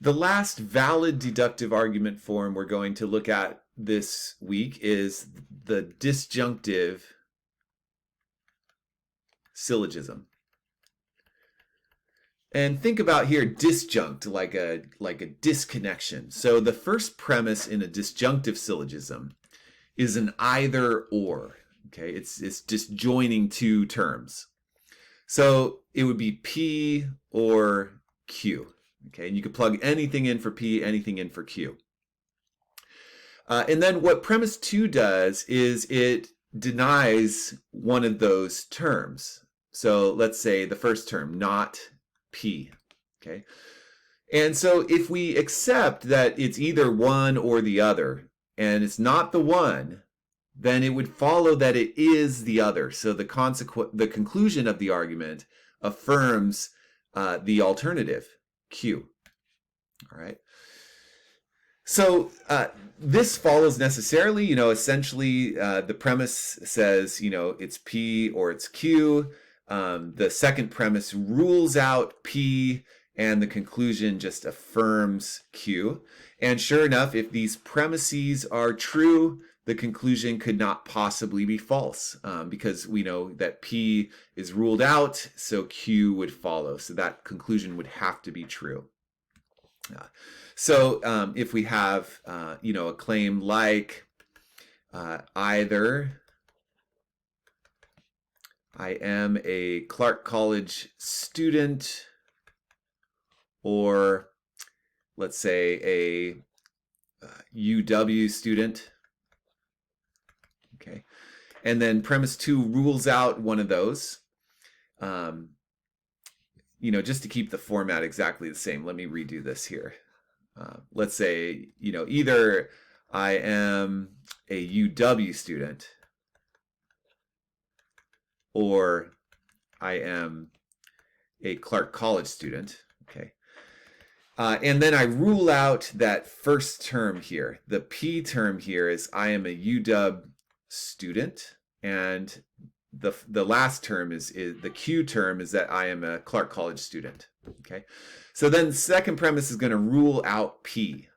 The last valid deductive argument form we're going to look at this week is the disjunctive syllogism. And think about here disjunct like a disconnection. So the first premise in a disjunctive syllogism is an either or. Okay, it's disjoining two terms. So it would be P or Q. Okay, and you could plug anything in for P, anything in for Q. And then what premise 2 does is it denies one of those terms. So let's say the first term, not P. Okay, and so if we accept that it's either one or the other, and it's not the one, then it would follow that it is the other. So the conclusion of the argument affirms the alternative, Q. All right. So this follows necessarily, essentially the premise says, it's P or it's Q. The second premise rules out P, and the conclusion just affirms Q. And sure enough, if these premises are true, the conclusion could not possibly be false because we know that P is ruled out, so Q would follow. So that conclusion would have to be true. So if we have, a claim like either I am a Clark College student, or let's say a UW student, okay, and then premise 2 rules out one of those, just to keep the format exactly the same, let me redo this here. Let's say, either I am a UW student or I am a Clark College student, okay? And then I rule out that first term here. The P term here is I am a UW student, and the last term is the Q term is that I am a Clark College student, okay? So then second premise is going to rule out P,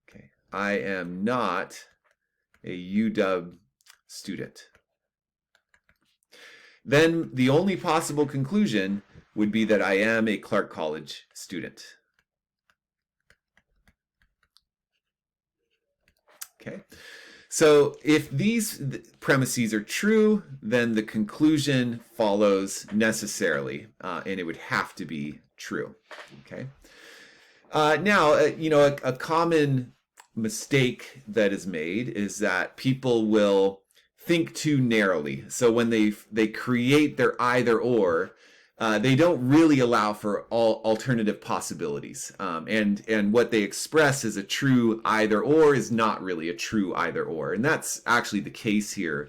okay? I am not a UW student. Then the only possible conclusion would be that I am a Clark College student. Okay, so if these premises are true, then the conclusion follows necessarily, and it would have to be true. Okay. Now, a common mistake that is made is that people will think too narrowly. So when they create their either or, they don't really allow for all alternative possibilities. And what they express as a true either or is not really a true either or. And that's actually the case here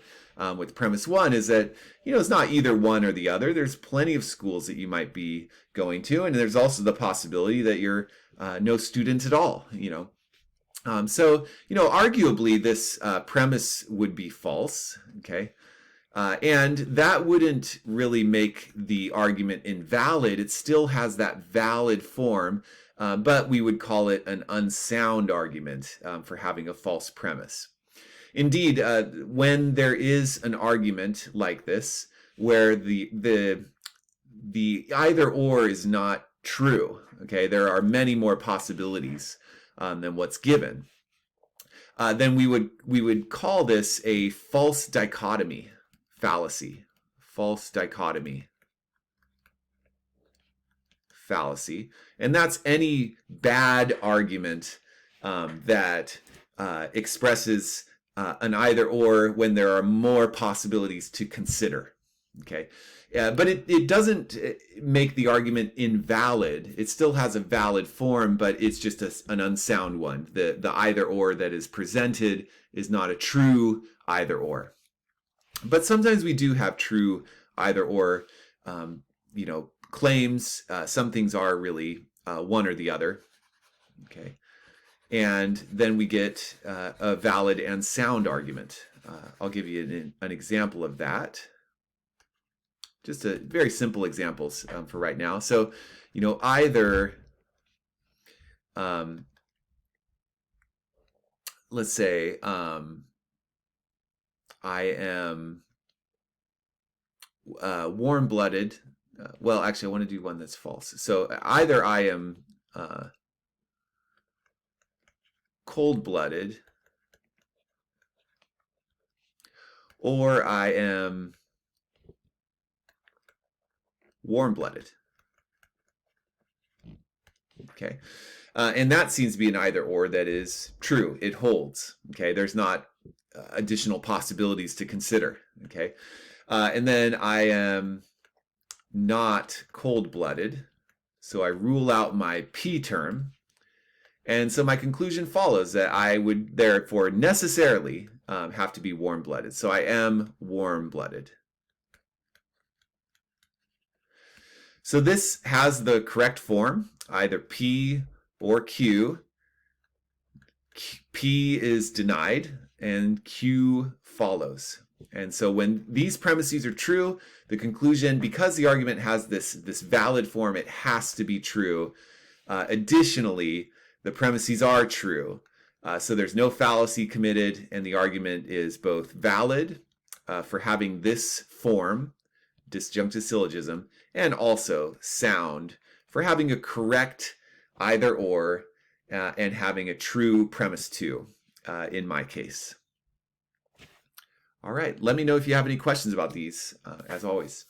with premise 1, is that, it's not either one or the other. There's plenty of schools that you might be going to, and there's also the possibility that you're no student at all, So, arguably this premise would be false, okay? And that wouldn't really make the argument invalid. It still has that valid form, but we would call it an unsound argument for having a false premise. Indeed, when there is an argument like this, where the either or is not true, okay, there are many more possibilities than what's given, then we would call this a false dichotomy fallacy. False dichotomy fallacy. And that's any bad argument that expresses an either or when there are more possibilities to consider. Okay. But it doesn't make the argument invalid. It still has a valid form, but it's just an unsound one. The either or that is presented is not a true either or. But sometimes we do have true either or, claims. Some things are really one or the other. Okay. And then we get a valid and sound argument. I'll give you an example of that. Just a very simple examples for right now. So, either let's say I am warm-blooded. Well, actually, I want to do one that's false. So either I am cold-blooded, or I am warm-blooded. Okay, and that seems to be an either-or that is true. It holds. Okay, there's not additional possibilities to consider. Okay, and then I am not cold-blooded, so I rule out my P term. And so my conclusion follows that I would therefore necessarily have to be warm-blooded. So I am warm-blooded. So this has the correct form, either P or Q. P is denied and Q follows. And so when these premises are true, the conclusion, because the argument has this valid form, it has to be true. Additionally, the premises are true. So there's no fallacy committed, and the argument is both valid for having this form, disjunctive syllogism, and also sound for having a correct either or and having a true premise too, in my case. All right, let me know if you have any questions about these, as always.